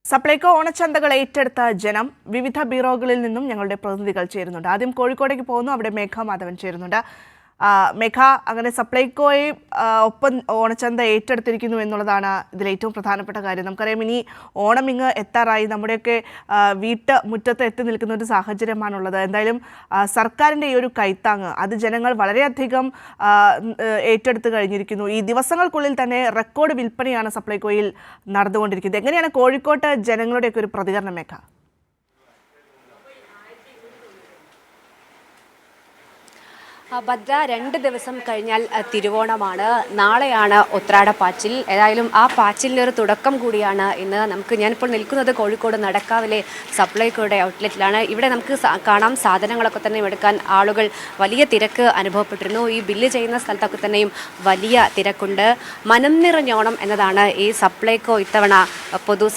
സപ്ലൈകോ ഓണച്ചന്തകൾ ഏറ്റെടുത്ത ജനം വിവിധ ബ്യൂറോകളിൽ നിന്നും ഞങ്ങളുടെ പ്രതിനിധികൾ ചേരുന്നുണ്ട്. ആദ്യം കോഴിക്കോടേക്ക് പോകുന്നു. അവിടെ മേഘ മാധവൻ ചേരുന്നുണ്ട്. മേഘ, അങ്ങനെ സപ്ലൈകോയെ ഒപ്പം ഓണച്ചന്ത ഏറ്റെടുത്തിരിക്കുന്നു എന്നുള്ളതാണ് ഇതിൽ ഏറ്റവും പ്രധാനപ്പെട്ട കാര്യം. നമുക്കറിയാം, ഇനി ഓണം ഇങ്ങ് എത്താറായി. നമ്മുടെയൊക്കെ മുറ്റത്ത് എത്തി നിൽക്കുന്ന ഒരു സാഹചര്യമാണുള്ളത്. എന്തായാലും സർക്കാരിൻ്റെ ഈ ഒരു കൈത്താങ്ങ് അത് ജനങ്ങൾ വളരെയധികം ഏറ്റെടുത്ത് കഴിഞ്ഞിരിക്കുന്നു. ഈ ദിവസങ്ങൾക്കുള്ളിൽ തന്നെ റെക്കോർഡ് വിൽപ്പനയാണ് സപ്ലൈകോയിൽ നടന്നുകൊണ്ടിരിക്കുന്നത്. എങ്ങനെയാണ് കോഴിക്കോട്ട് ജനങ്ങളുടെയൊക്കെ ഒരു പ്രതികരണം, മേഘ? ഭദ്ര, 2 ദിവസം കഴിഞ്ഞാൽ തിരുവോണമാണ്. നാളെയാണ് ഉത്രാടപ്പാച്ചിൽ. ഏതായാലും ആ പാച്ചിലിനൊരു തുടക്കം കൂടിയാണ് ഇന്ന്. ഞാനിപ്പോൾ നിൽക്കുന്നത് കോഴിക്കോട് നടക്കാവിലെ സപ്ലൈകോയുടെ ഔട്ട്ലെറ്റിലാണ്. ഇവിടെ നമുക്ക് കാണാം, സാധനങ്ങളൊക്കെ തന്നെ എടുക്കാൻ ആളുകൾ വലിയ തിരക്ക് അനുഭവപ്പെട്ടിരുന്നു. ഈ ബില്ല് ചെയ്യുന്ന സ്ഥലത്തൊക്കെ തന്നെയും വലിയ തിരക്കുണ്ട്. മനം നിറഞ്ഞോണം എന്നതാണ് ഈ സപ്ലൈകോ ഇത്തവണ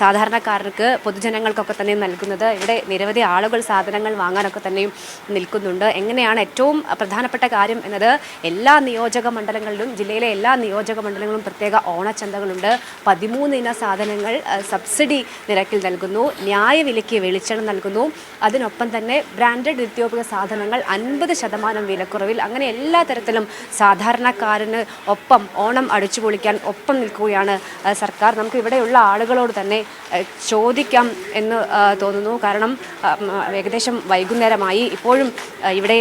സാധാരണക്കാർക്ക് പൊതുജനങ്ങൾക്കൊക്കെ തന്നെ നൽകുന്നത്. ഇവിടെ നിരവധി ആളുകൾ സാധനങ്ങൾ വാങ്ങാനൊക്കെ തന്നെയും നിൽക്കുന്നുണ്ട്. എങ്ങനെയാണ് ഏറ്റവും പ്രധാനപ്പെട്ട കാര്യം എന്നത്, എല്ലാ നിയോജക മണ്ഡലങ്ങളിലും, ജില്ലയിലെ എല്ലാ നിയോജക മണ്ഡലങ്ങളിലും പ്രത്യേക ഓണച്ചന്തകളുണ്ട്. 13 ഇന സാധനങ്ങൾ സബ്സിഡി നിരക്കിൽ നൽകുന്നു. ന്യായവിലയ്ക്ക് വെളിച്ചെണ്ണ നൽകുന്നു. അതിനൊപ്പം തന്നെ ബ്രാൻഡഡ് നിത്യോപയോഗ സാധനങ്ങൾ 50% വിലക്കുറവിൽ. അങ്ങനെ എല്ലാ തരത്തിലും സാധാരണക്കാരന് ഒപ്പം ഓണം അടിച്ചുപൊളിക്കാൻ ഒപ്പം നിൽക്കുകയാണ് സർക്കാർ. നമുക്ക് ഇവിടെയുള്ള ആളുകളോട് തന്നെ ചോദിക്കാം എന്ന് തോന്നുന്നു. കാരണം ഏകദേശം വൈകുന്നേരമായി. ഇപ്പോഴും ഇവിടെ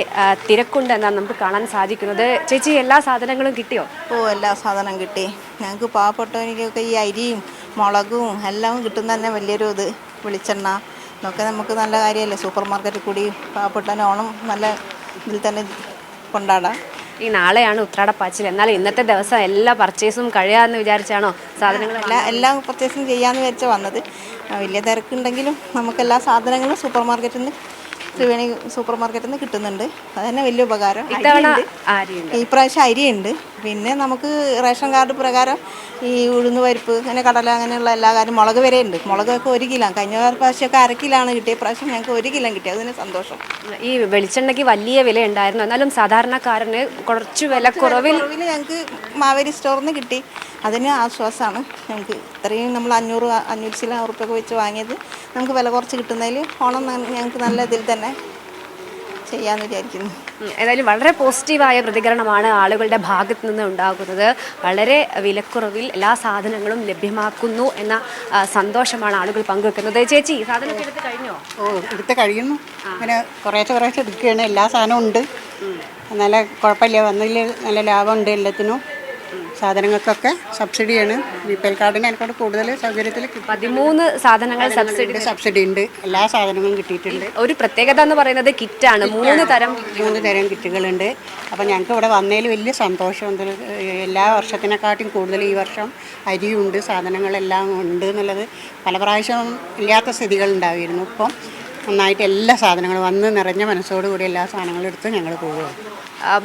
തിരക്കുണ്ട് എന്നാണ് നമുക്ക് കാണാൻ സാധിക്കുന്നത്. ചേച്ചി, എല്ലാ സാധനങ്ങളും കിട്ടിയോ? എല്ലാ സാധനം കിട്ടി. ഞങ്ങൾക്ക് പാവപ്പെട്ടവനിക്കൊക്കെ ഈ അരിയും മുളകും എല്ലാം കിട്ടുന്ന തന്നെ വലിയൊരു വെളിച്ചെണ്ണ എന്നൊക്കെ നമുക്ക് നല്ല കാര്യമല്ലേ. സൂപ്പർ മാർക്കറ്റിൽ കൂടി പാവപ്പെട്ടവന് ഓണം നല്ല ഇതിൽ തന്നെ കൊണ്ടാടാം. ഈ നാളെയാണ് ഉത്രാടപ്പാച്ചിൽ. എന്നാൽ ഇന്നത്തെ ദിവസം എല്ലാ പർച്ചേസും കഴിയാമെന്ന് വിചാരിച്ചാണോ സാധനങ്ങൾ? എല്ലാം പർച്ചേസും ചെയ്യാമെന്ന് വിചാരിച്ചാൽ വന്നത്. വലിയ തിരക്കുണ്ടെങ്കിലും നമുക്ക് എല്ലാ സാധനങ്ങളും ത്രിവേണി സൂപ്പർ മാർക്കറ്റിൽ നിന്ന് കിട്ടുന്നുണ്ട്. അത് തന്നെ വലിയ ഉപകാരം. ഇപ്രാവശ്യം അരിയുണ്ട്. പിന്നെ നമുക്ക് റേഷൻ കാർഡ് പ്രകാരം ഈ ഉഴുന്ന് പരിപ്പ്, അങ്ങനെ കടല, അങ്ങനെയുള്ള എല്ലാ കാര്യം, മുളക് വരെ ഉണ്ട്. മുളകൊക്കെ 1 കിലോ. കഴിഞ്ഞ പ്രാവശ്യമൊക്കെ 1/2 കിലോ കിട്ടിയ പ്രാവശ്യം ഞങ്ങൾക്ക് 1 കിലോ കിട്ടി. അതിന് സന്തോഷം. ഈ വെളിച്ചെണ്ണയ്ക്ക് വലിയ വില ഉണ്ടായിരുന്നു. എന്നാലും സാധാരണക്കാരന് കുറച്ച് വിലക്കുറവിൽ ഞങ്ങൾക്ക് മാവേലി സ്റ്റോറിൽ നിന്ന് കിട്ടി. അതിന് ആശ്വാസമാണ് ഞങ്ങൾക്ക്. ഇത്രയും നമ്മൾ 500 ഉറുപ്പ്യൊക്കെ വെച്ച് വാങ്ങിയത് നമുക്ക് വില കുറച്ച് കിട്ടുന്നതിൽ ഓണം ഞങ്ങൾക്ക് നല്ല ഇതിൽ തന്നെ ചെയ്യാമെന്ന് വിചാരിക്കുന്നു. ഏതായാലും വളരെ പോസിറ്റീവായ പ്രതികരണമാണ് ആളുകളുടെ ഭാഗത്തു നിന്ന് ഉണ്ടാകുന്നത്. വളരെ വിലക്കുറവിൽ എല്ലാ സാധനങ്ങളും ലഭ്യമാക്കുന്നു എന്ന സന്തോഷമാണ് ആളുകൾ പങ്കുവെക്കുന്നത്. ചേച്ചി, സാധനമൊക്കെ എടുത്ത് കഴിഞ്ഞോ? എടുത്ത് കഴിയുന്നു. അങ്ങനെ കുറേശ്ശെ എടുക്കുകയാണ്. എല്ലാ സാധനവും ഉണ്ട്. നല്ല കുഴപ്പമില്ല. വന്നതിൽ നല്ല ലാഭമുണ്ട്. എല്ലാത്തിനും സാധനങ്ങൾക്കൊക്കെ സബ്സിഡിയാണ്. ബിപിഎൽ കാർഡിന് അതിനെക്കൊണ്ട് കൂടുതൽ സൗകര്യത്തിൽ 13 സാധനങ്ങൾ സബ്സിഡി ഉണ്ട്. എല്ലാ സാധനങ്ങളും കിട്ടിയിട്ടുണ്ട്. ഒരു പ്രത്യേകത എന്ന് പറയുന്നത് കിറ്റാണ്. 3 തരം കിറ്റുകളുണ്ട്. അപ്പോൾ ഞങ്ങൾക്ക് ഇവിടെ വന്നതിൽ വലിയ സന്തോഷമുണ്ട്. എല്ലാ വർഷത്തിനെക്കാട്ടും കൂടുതൽ ഈ വർഷം അരിയുണ്ട്, സാധനങ്ങളെല്ലാം ഉണ്ട് എന്നുള്ളത് പല പ്രാവശ്യം ഇല്ലാത്ത സ്ഥിതികൾ ഉണ്ടായിരുന്നു. ഇപ്പം നന്നായിട്ട് എല്ലാ സാധനങ്ങളും വന്ന് നിറഞ്ഞ മനസ്സോടുകൂടി എല്ലാ സാധനങ്ങളും എടുത്ത് ഞങ്ങൾ പോവുക.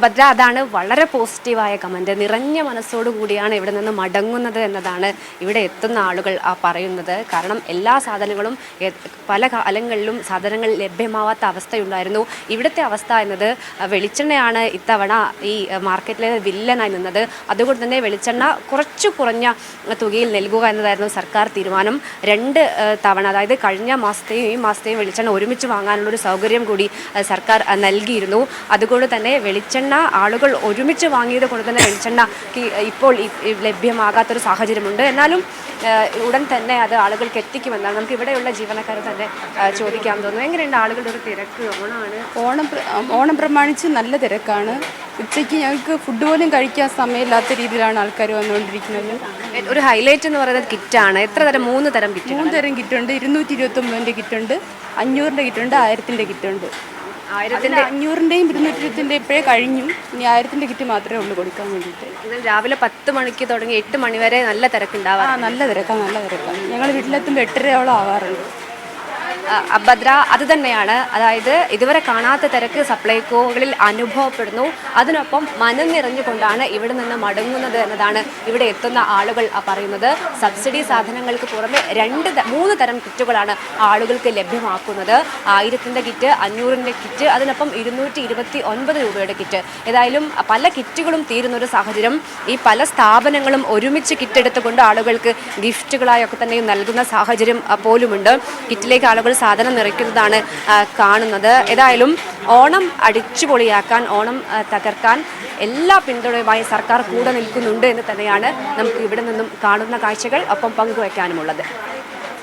ഭദ്ര, അതാണ് വളരെ പോസിറ്റീവായ കമൻറ്റ്. നിറഞ്ഞ മനസ്സോടുകൂടിയാണ് ഇവിടെ നിന്ന് മടങ്ങുന്നത് എന്നതാണ് ഇവിടെ എത്തുന്ന ആളുകൾ പറയുന്നത്. കാരണം എല്ലാ സാധനങ്ങളും പല കാലങ്ങളിലും സാധനങ്ങൾ ലഭ്യമാവാത്ത അവസ്ഥയുണ്ടായിരുന്നു. ഇവിടുത്തെ അവസ്ഥ എന്നത് വെളിച്ചെണ്ണയാണ് ഇത്തവണ ഈ മാർക്കറ്റിലെ വില്ലനായി നിന്നത്. അതുകൊണ്ട് തന്നെ വെളിച്ചെണ്ണ കുറച്ചു കുറഞ്ഞ തുകയിൽ നൽകുക എന്നതായിരുന്നു സർക്കാർ തീരുമാനം. 2 തവണ, അതായത് കഴിഞ്ഞ മാസത്തെയും ഈ മാസത്തെയും വെളിച്ചെണ്ണ ഒരുമിച്ച് വാങ്ങാനുള്ളൊരു സൗകര്യം കൂടി സർക്കാർ നൽകിയിരുന്നു. അതുകൊണ്ട് തന്നെ വെളിച്ചെണ്ണ ആളുകൾ ഒരുമിച്ച് വാങ്ങിയത് കൊണ്ട് തന്നെ വെളിച്ചെണ്ണ ഇപ്പോൾ ലഭ്യമാകാത്തൊരു സാഹചര്യമുണ്ട്. എന്നാലും ഉടൻ തന്നെ അത് ആളുകൾക്ക് എത്തിക്കുമെന്നാണ് നമുക്ക് ഇവിടെയുള്ള ജീവനക്കാരെ തന്നെ ചോദിക്കാൻ തോന്നുന്നു. എങ്ങനെയുണ്ട് ആളുകളുടെ ഒരു തിരക്ക്? ഓണം പ്രമാണിച്ച് നല്ല തിരക്കാണ്. ഉച്ചയ്ക്ക് ഞങ്ങൾക്ക് ഫുഡ് പോലും കഴിക്കാൻ സമയമില്ലാത്ത രീതിയിലാണ് ആൾക്കാർ വന്നുകൊണ്ടിരിക്കുന്നത്. ഒരു ഹൈലൈറ്റ് എന്ന് പറയുന്നത് കിറ്റാണ്. എത്ര തരം? 3 തരം കിറ്റ്. 3 തരം കിറ്റുണ്ട്. 229 കിറ്റുണ്ട്, 500 കിറ്റുണ്ട്, 1000 കിറ്റുണ്ട്. 500ൻ്റെയും 220ൻ്റെയും ഇപ്പോഴേ കഴിഞ്ഞു. ഇനി 1000 കിറ്റ് മാത്രമേ ഉള്ളൂ കൊടുക്കാൻ വേണ്ടിയിട്ട്. രാവിലെ 10 മണിക്ക് തുടങ്ങി 8 മണി വരെ നല്ല തിരക്കുണ്ടാവാം. നല്ല തിരക്കാണ്. ഞങ്ങൾ വീട്ടിലെത്തുമ്പോൾ 8:30 ആവാറുണ്ട്. ഭദ്ര അത് തന്നെയാണ്. അതായത് ഇതുവരെ കാണാത്ത തിരക്ക് സപ്ലൈകോകളിൽ അനുഭവപ്പെടുന്നു. അതിനൊപ്പം മനം നിറഞ്ഞുകൊണ്ടാണ് ഇവിടെ നിന്ന് മടങ്ങുന്നത് എന്നതാണ് ഇവിടെ എത്തുന്ന ആളുകൾ പറയുന്നത്. സബ്സിഡി സാധനങ്ങൾക്ക് പുറമെ 3 തരം കിറ്റുകളാണ് ആളുകൾക്ക് ലഭ്യമാക്കുന്നത്. 1000-ന്റെ കിറ്റ്, 500-ന്റെ കിറ്റ്, അതിനൊപ്പം 229 രൂപയുടെ കിറ്റ്. ഏതായാലും പല കിറ്റുകളും തീരുന്നൊരു സാഹചര്യം. ഈ പല സ്ഥാപനങ്ങളും ഒരുമിച്ച് കിറ്റ് എടുത്തുകൊണ്ട് ആളുകൾക്ക് ഗിഫ്റ്റുകളായൊക്കെ തന്നെ നൽകുന്ന സാഹചര്യം പോലുമുണ്ട്. കിറ്റിലേക്ക് ആളുകൾ സാധനം നിറയ്ക്കുന്നതാണ് കാണുന്നത്. ഏതായാലും ഓണം അടിച്ചുപൊളിയാക്കാൻ, ഓണം തകർക്കാൻ എല്ലാ പിന്തുണയുമായി സർക്കാർ കൂടെ നിൽക്കുന്നുണ്ട് എന്ന് തന്നെയാണ് നമുക്ക് ഇവിടെ നിന്നും കാണുന്ന കാഴ്ചകൾ ഒപ്പം പങ്കുവയ്ക്കാനുമുള്ളത്.